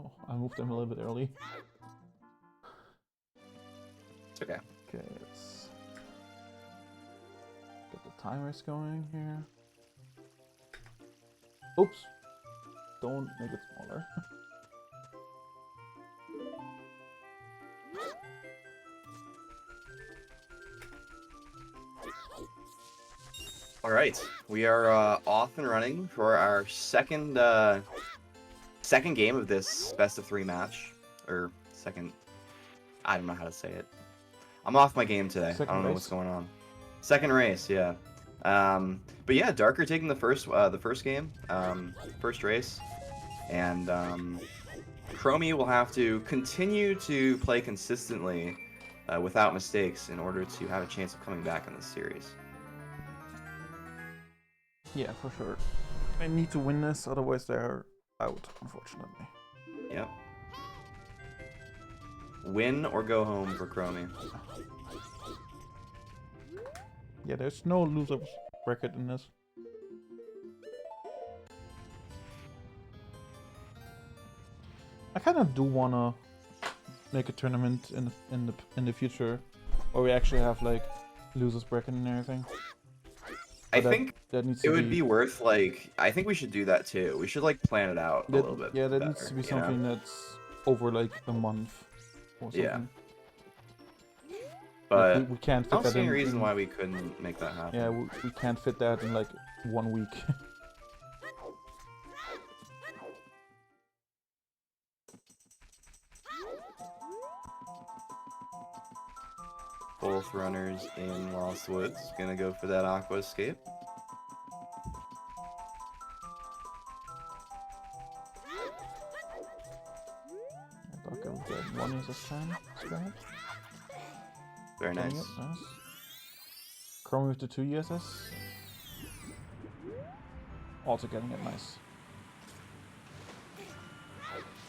Oh, I moved them a little bit early. It's okay. Okay, let's get the timers going here. Oops! Don't make it smaller. All right, we are off and running for our second game of this best of 3 match, or second. I don't know how to say it. I'm off my game today. Second I don't know race. what's going on. Second race, yeah. But yeah, Darker taking the first game, first race, and Chromie will have to continue to play consistently without mistakes in order to have a chance of coming back in this series. Yeah, for sure. I need to win this, otherwise they're out, unfortunately. Yep. Win or go home for Chromie. Yeah, there's no loser bracket in this. I kind of do wanna make a tournament in the future, where we actually have like losers bracket and everything. I think that needs it to would be worth, like, I think we should do that too. We should, like, plan it out a little bit. Yeah, that better, needs to be something that's over like a month or something. Yeah. But like we can't fit I don't that see any in. reason why we couldn't make that happen. Yeah, we can't fit that in like 1 week. Both runners in Lost Woods gonna go for that Aqua Escape. Darker with the 1 ESS time. Very nice. Nice. Chrome with the 2 ESS. Also getting it nice.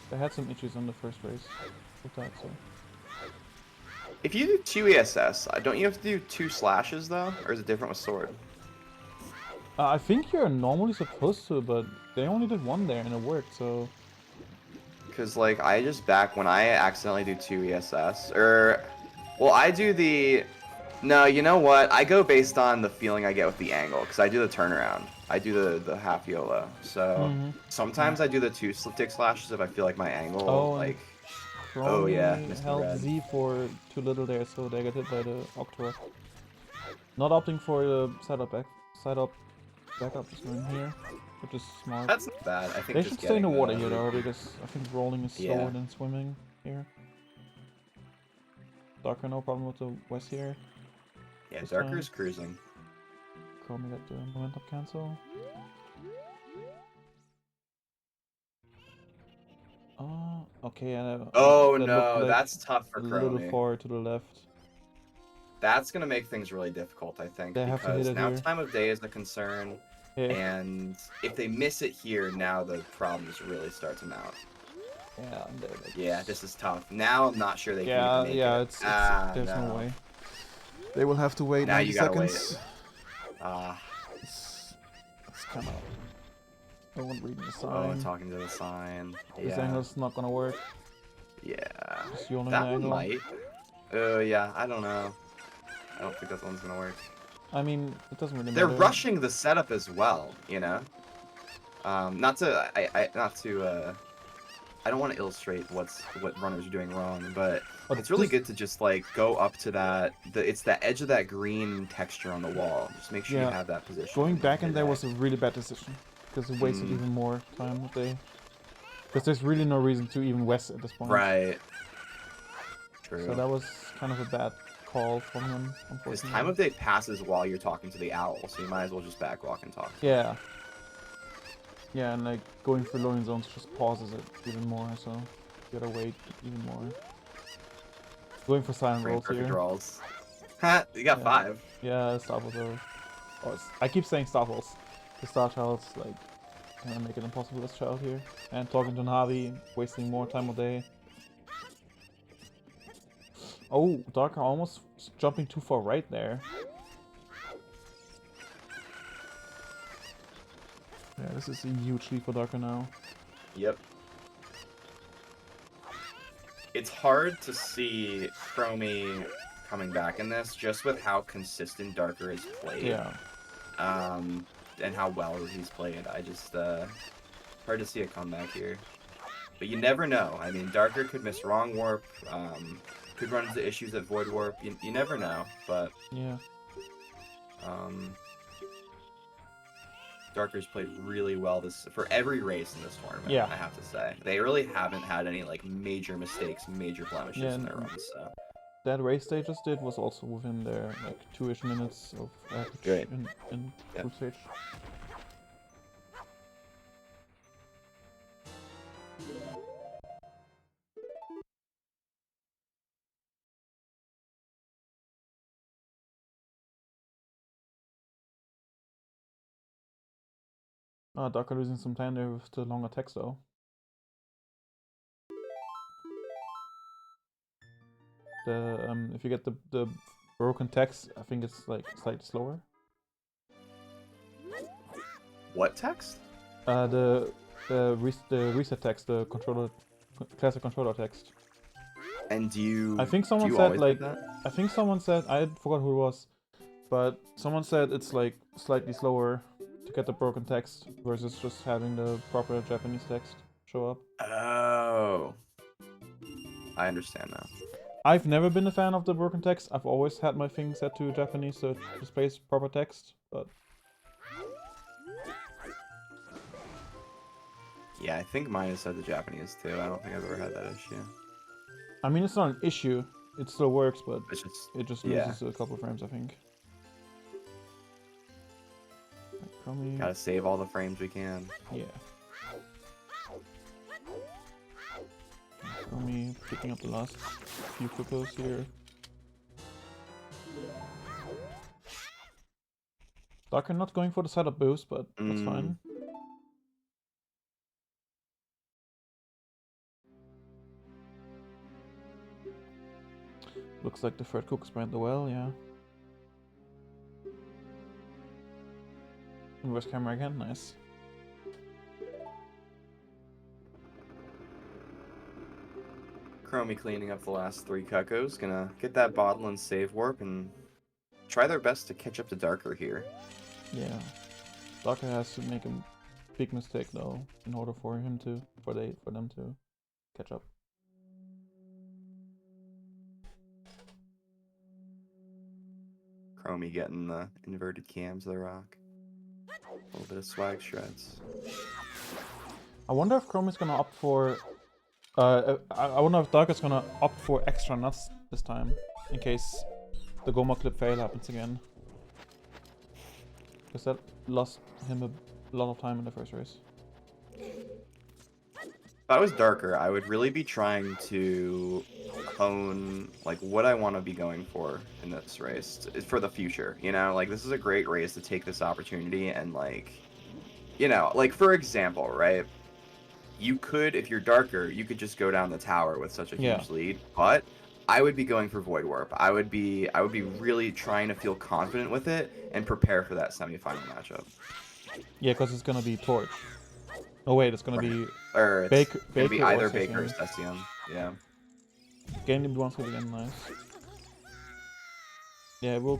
They had some issues on the first race with that, so. If you do 2 ESS, don't you have to do 2 slashes though? Or is it different with sword? I think you're normally supposed to, but they only did 1 there and it worked, so. Because, like, I just when I accidentally do 2 ESS, well, I do the, no, you know what? I go based on the feeling I get with the angle, because I do the turnaround. I do the half YOLO, so sometimes I do the 2 stick slashes if I feel like my angle, like, oh yeah, Mr. held Red. Z for too little there, so they got hit by the Octora. Not opting for the side up backup, just going here, which is smart. That's not bad. I think they just should stay in the water the... here though, because I think rolling is slower than swimming here. Darker, no problem with the west here. Yeah, Darker's cruising. Chromie got the momentum cancel. Oh, okay. Oh that no, like that's tough for a Chromie. little far to the left. That's gonna make things really difficult, I think, They have to hit because it now here. time of day is a concern, and if they miss it here, now the problems really start to mount. Yeah, yeah, this is tough. Now I'm not sure they can even make it. There's no way. They will have to wait now 90 you gotta seconds. Wait. It's kind of. No one reading the sign. Oh, talking to the sign. This angle's not gonna work. Yeah. That one might. Yeah, I don't know. I don't think that one's gonna work. I mean, it doesn't really matter. matter. They're rushing the setup as well, you know? Not to I don't want to illustrate what runners are doing wrong, but it's really good to just like go up to that. It's the edge of that green texture on the wall. Just make sure you have that position. Going back in there was a really bad decision because it wasted even more time with the. Because there's really no reason to even west at this point. Right. True. So that was kind of a bad call from him, unfortunately. His time of day passes while you're talking to the owl, so you might as well just backwalk and talk. Yeah. Yeah, and like going through loading zones just pauses it even more, so you gotta wait even more. Going for silent rolls here. Draws. Ha! You got 5. Yeah, Star Wars are... Oh, I keep saying Star Wars. The Star Child's like gonna make it impossible this child here. And talking to Navi, wasting more time of day. Oh, Darker almost jumping too far right there. Yeah, this is a huge lead for Darker now. Yep. it's hard to see Chromie coming back in this, just with how consistent Darker is played. Yeah. And how well he's played. I just, hard to see a comeback here. But you never know. I mean, Darker could miss Wrong Warp, could run into issues at Void Warp. You never know, but... Yeah. Darker's played really well for every race in this tournament, Yeah. I have to say. They really haven't had any, like, major mistakes, major blemishes in their runs, so... That race they just did was also within their, like, 2-ish minutes of average in group stage. Darker losing some time there with the longer text though. The if you get the broken text, I think it's like slightly slower. What text? The reset text, the classic controller text. And do you? I think someone said like I think someone said I forgot who it was, but someone said it's like slightly slower to get the broken text versus just having the proper Japanese text show up. Oh, I understand now. I've never been a fan of the broken text. I've always had my thing set to Japanese so it displays proper text, but... Yeah, I think mine is set to Japanese too. I don't think I've ever had that issue. I mean, it's not an issue. It still works, but it just yeah. loses a couple frames, I think. Like, gotta save all the frames we can. Yeah. Me picking up the last few Kokos here. Darker not going for the setup boost, but that's fine. Looks like the third cook spread the well, yeah. Inverse camera again, nice. Chromie cleaning up the last 3 Cuckoos, gonna get that bottle and save warp and try their best to catch up to Darker here. Yeah. Darker has to make a big mistake though, in order for them to catch up. Chromie getting the inverted cams of the rock. A little bit of swag shreds. I wonder if Chromie's gonna opt for... I wonder if Darker's gonna opt for extra nuts this time, in case the Goma clip fail happens again. Because that lost him a lot of time in the first race. If I was Darker, I would really be trying to hone like what I want to be going for in this race for the future. You know, like this is a great race to take this opportunity and like, you know, like for example, right? You could, if you're Darker, you could just go down the tower with such a huge lead, but I would be going for Void Warp. I would be really trying to feel confident with it and prepare for that semifinal matchup. Yeah, because it's gonna be Torch. Oh wait, it's gonna be or Baker. It's gonna be either Baker or Cesium. Yeah. Game the ones again, nice. Yeah, we'll.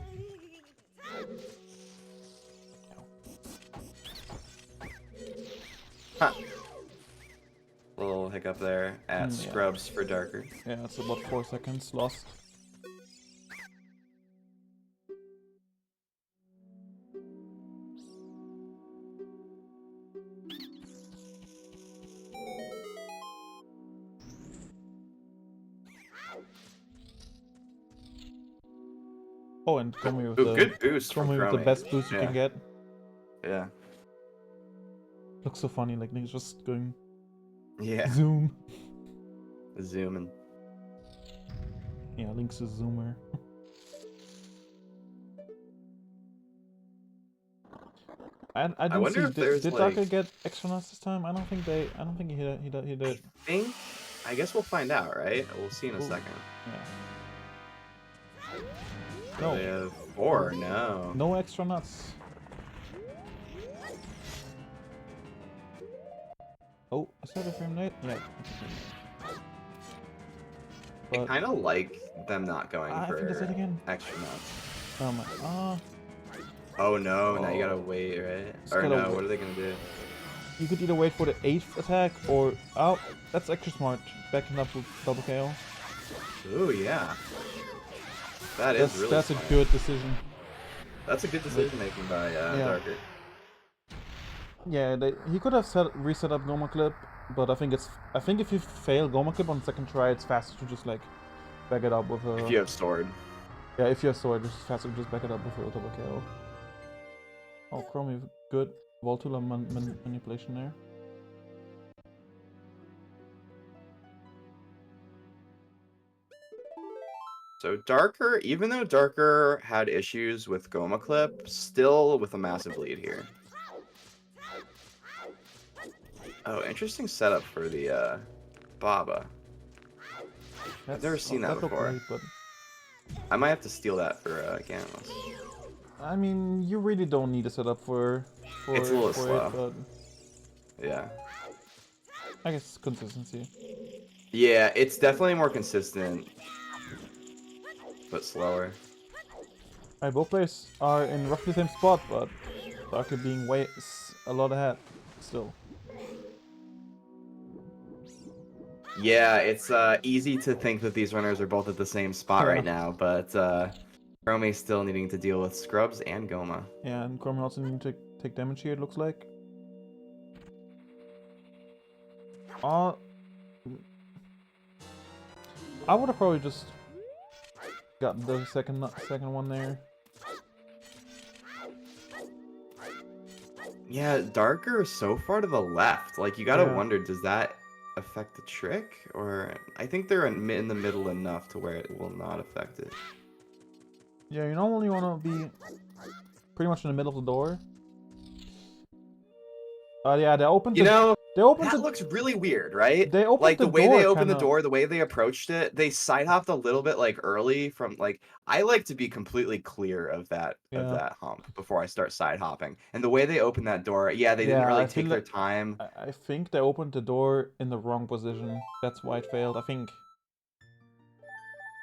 Huh. Little hiccup there at Scrubs for Darker. Yeah, it's about 4 seconds lost. Oh, and Chromie with good boost from Chromie with the best boost you can get. Yeah. Looks so funny, like niggas just going. Yeah. Zoom. Zooming. Yeah, Link's a zoomer. I didn't wonder see. if there's did like... Darker get extra nuts this time? I don't think he did. I guess we'll find out, right? We'll see in a second. Yeah. No. They have 4, no. No extra nuts. Oh, is that a frame rate? Yeah. I but kind of like them not going I think that's it for again. extra nuts. Oh my. Oh no, now you gotta Oh. wait, right? Just Or gotta no, wait. what are they gonna do? You could either wait for the 8th attack or oh, that's extra smart. Backing up with double KO. Ooh, yeah. That is really That's smart. a good decision. That's a good decision making by Yeah. Darker. Yeah, he could have reset up Goma Clip, but I think if you fail Goma Clip on the second try, it's faster to just like back it up with a. If you have sword. Yeah, if you have sword, it's faster to just back it up with a double KO. Oh, Chromie, good Voltula manipulation there. So Darker, even though Darker had issues with Goma Clip, still with a massive lead here. Oh, interesting setup for the Baba. I've never seen that before. Great, but I might have to steal that for Gantless. I mean, you really don't need a setup for It's a little slow. it, but Yeah. I guess consistency. Yeah, it's definitely more consistent, but slower. Alright, both players are in roughly the same spot, but Darker being way a lot ahead still. Yeah, it's easy to think that these runners are both at the same spot right now, but Chromie's still needing to deal with Scrubs and Goma. Yeah, and Chromie also needing to take damage here, it looks like. I would have probably just got the second one there. Yeah, Darker is so far to the left. Like, you gotta wonder, does that affect the trick? Or I think they're in the middle enough to where it will not affect it. Yeah, you normally want to be pretty much in the middle of the door. Yeah, they opened. That looks really weird, right? They opened like the way door, they opened kinda... the door, the way they approached it, they side hopped a little bit like early from like I like to be completely clear of that hump before I start side hopping. And the way they opened that door, yeah, they didn't really take their time. I think they opened the door in the wrong position. That's why it failed, I think.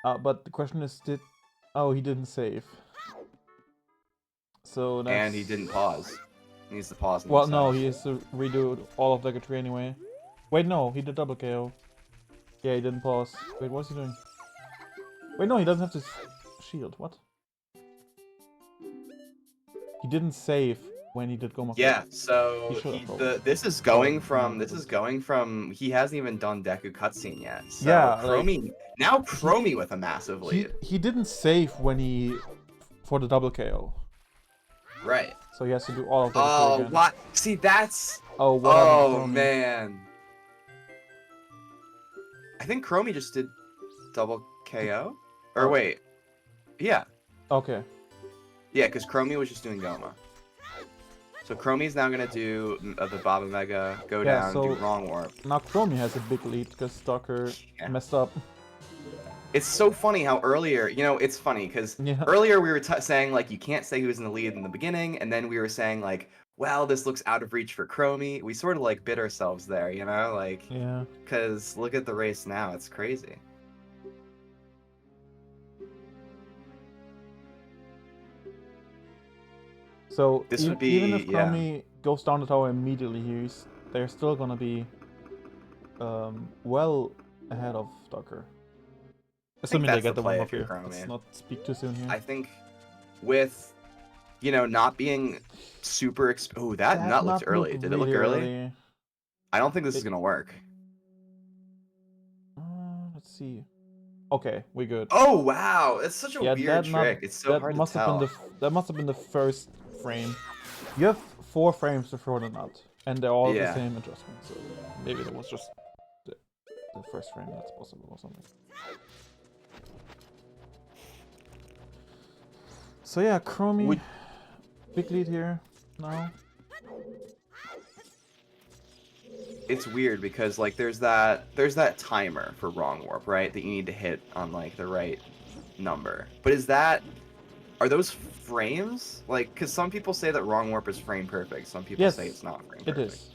But the question is, he didn't save. So that's... And he didn't pause. He needs to pause. Well, no, he has to redo all of Decker 3 anyway. Wait, no, he did double KO. Yeah, he didn't pause. Wait, what's he doing? Wait, no, he doesn't have to shield. What? He didn't save when he did Goma. Yeah, so this is going from he hasn't even done Deku cutscene yet. So yeah, Chromie with a massive lead. He didn't save when for the double KO. Right. So he has to do all of that again. Oh, what? See, that's... Oh, man. I think Chromie just did double KO? Or wait. Yeah. Okay. Yeah, because Chromie was just doing Goma. So Chromie's now going to do the Baba Mega, go down, do Wrong Warp. Now Chromie has a big lead because Darker messed up. It's so funny how earlier, it's funny because earlier we were saying, like, you can't say who's in the lead in the beginning, and then we were saying, like, well, this looks out of reach for Chromie. We sort of, like, bit ourselves there, like, yeah. Because look at the race now, it's crazy. So, this would be, even if Chromie goes down the tower immediately here, they're still gonna be well ahead of Darker. Assuming they get the one up here. Let's not speak too soon here. I think with, not being super... Oh, that nut looked early. Did it look early? I don't think this is going to work. Let's see. Okay, we good. Oh, wow. It's such a weird trick. It's so hard to tell. That must have been the first frame. You have 4 frames to throw the nut. And they're all the same adjustment. So maybe that was just the first frame that's possible or something. So yeah, Chromie, big lead here now. It's weird because like there's that timer for Wrong Warp, right? That you need to hit on like the right number. But are those frames? Like, because some people say that Wrong Warp is frame perfect. Some people say it's not frame perfect. It is.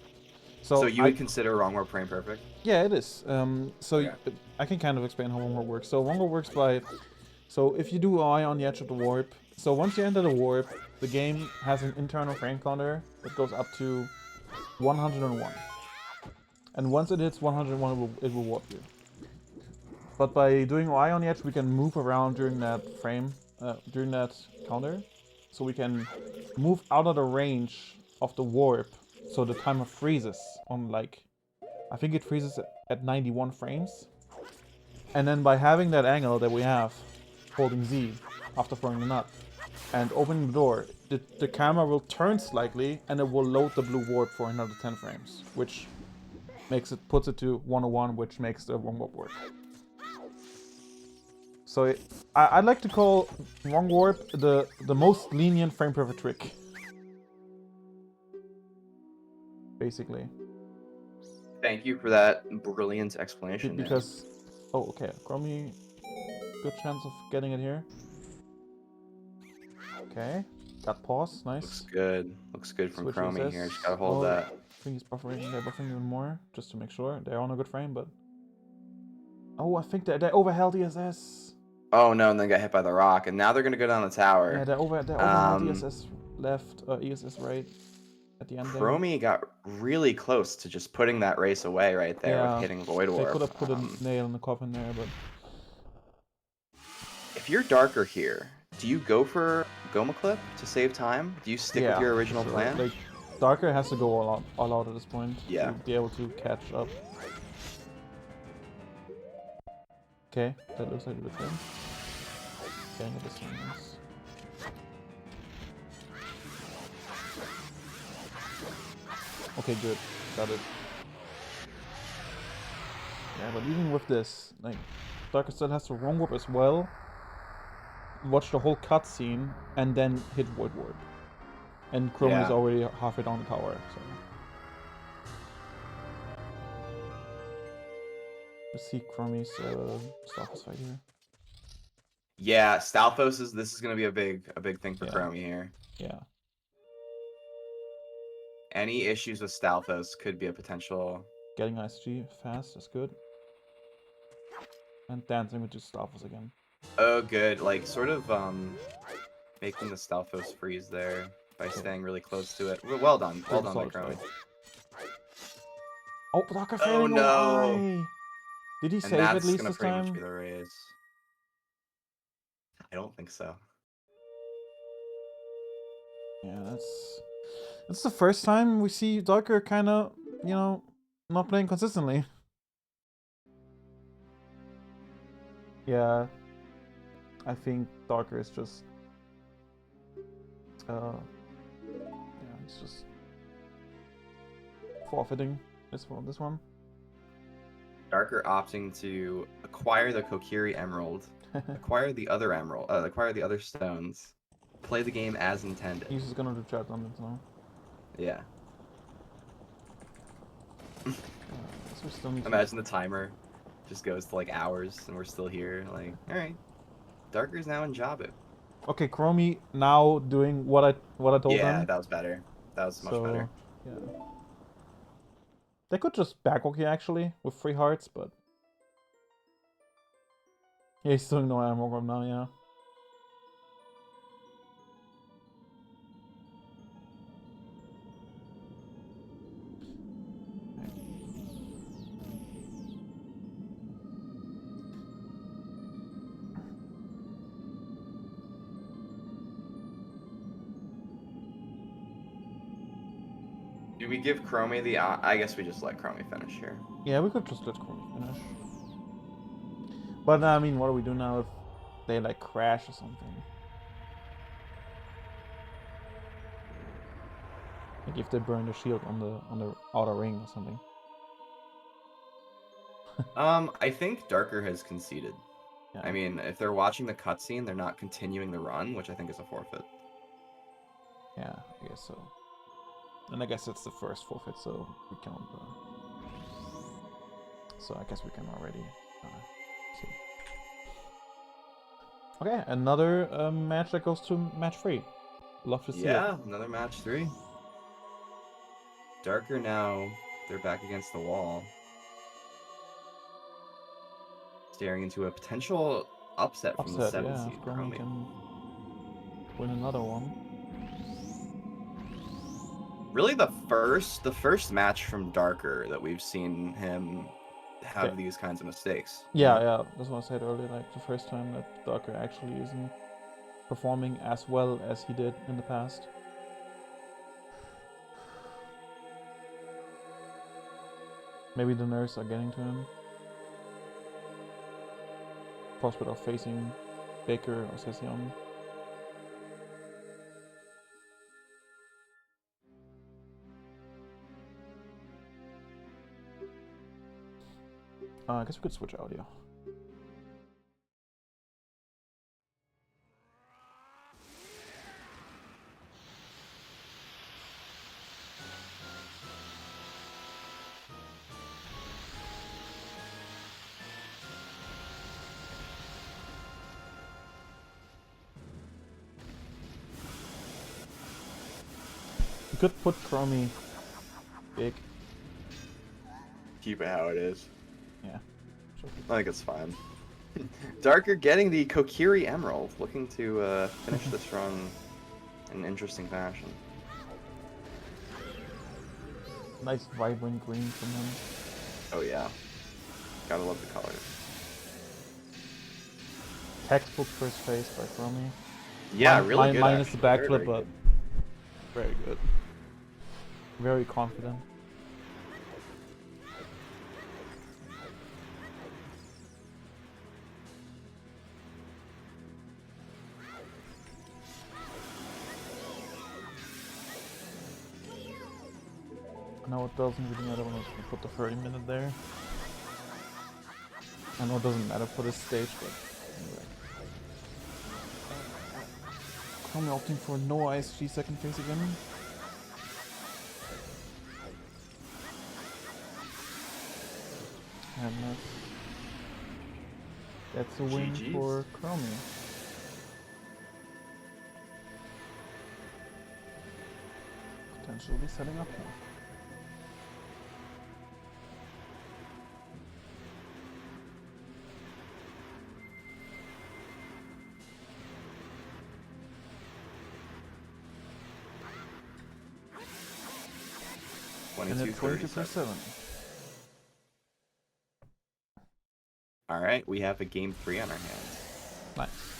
So you would consider Wrong Warp frame perfect? Yeah, it is. I can kind of explain how Wongo works. So Wongo works by, so if you do Eye on the edge of the warp, so once you enter the warp, the game has an internal frame counter that goes up to 101. And once it hits 101, it will warp you. But by doing Eye on the edge, we can move around during that frame, during that counter. So we can move out of the range of the warp, so the timer freezes on like, I think it freezes at 91 frames. And then by having that angle that we have, holding Z after throwing the nut, and opening the door, the camera will turn slightly and it will load the blue warp for another 10 frames, which puts it to 101, which makes the wrong warp work. So I'd like to call wrong warp the most lenient frame perfect trick. Basically. Thank you for that brilliant explanation. Because, oh okay, Chromie, good chance of getting it here. Okay, got pause, nice. Looks good. Looks good from Switch Chromie SS. here. Just gotta hold that. I think he's buffering. They're buffering even more, just to make sure they're on a good frame. But oh, I think they overheld ESS. Oh no, and then got hit by the rock, and now they're gonna go down the tower. Yeah, they overheld ESS left, ESS right at the end. Chromie got really close to just putting that race away right there with hitting Void Warp. They could have put a nail in the coffin there, but if you're Darker here, do you go for Goma Clip to save time? Do you stick with your original plan? Like, Darker has to go all out at this point to be able to catch up. Okay, that looks like a good thing. Getting it this one, nice. Okay, good. Got it. Yeah, but even with this, like, Darker still has to wrong warp as well. Watch the whole cutscene and then hit Void Warp. And Chromie is already halfway down the tower, so. Let's see Chromie's Stalfos fight here. Yeah, Stalfos this is gonna be a big thing for Chromie here. Yeah. Any issues with Stalfos could be a potential. Getting ISG fast is good. And dancing with just Stalfos again. Oh, good. Like, sort of, making the Stalfos freeze there by staying really close to it. Well done. Well done, Chromie. Oh, Darker failing. Oh, no! Did he save at least this time? Much be the raise. I don't think so. Yeah, that's the first time we see Darker kind of, you know, not playing consistently. Yeah, I think Darker is just, yeah, he's just forfeiting this one. Darker opting to acquire the Kokiri Emerald, acquire the other emerald, acquire the other stones, play the game as intended. He's just gonna do chat on it now. Yeah. So we still need Imagine the timer just goes to like hours and we're still here. Like, alright. Darker's now in Jabu. Okay, Chromie now doing what I told them. Yeah, that was better. That was much better. Yeah. They could just back hook you actually with 3 hearts, but yeah, he's doing no ammo from now, yeah. Do we give Chromie the... I guess we just let Chromie finish here. Yeah, we could just let Chromie finish. But I mean, what do we do now if they like crash or something? Like if they burn the shield on the outer ring or something. I think Darker has conceded. Yeah. I mean, if they're watching the cutscene, they're not continuing the run, which I think is a forfeit. Yeah, I guess so. And I guess it's the first forfeit, so we can't. So I guess we can already see. Okay, another match that goes to match 3. Love to see it. Yeah, another match 3. Darker now, they're back against the wall. staring into a potential upset from the Upset, 7 yeah. seed. If Chromie can win another one. Really, the first match from Darker that we've seen him have these kinds of mistakes. Yeah, yeah. That's what I said earlier. Like the first time that Darker actually isn't performing as well as he did in the past. Maybe the nerfs are getting to him. Prospect of facing Baker or Session. I guess we could switch audio. You could put Chromie big. Keep it how it is. Yeah. I think it's fine. Darker getting the Kokiri Emerald, looking to finish this run in interesting fashion. Nice vibrant green from him. Oh yeah. Gotta love the colors. Textbook first phase by Chromie. Yeah, really good. Minus the actually. backflip, Very but very good. Very confident. I know it doesn't really matter when I put the 30-minute there. I know it doesn't matter for this stage, but anyway. Chromie opting for no ISG second phase again. And that's a win GG's. for Chromie. Potentially setting up here. And it's 22/7. Alright, we have a game 3 on our hands. Nice.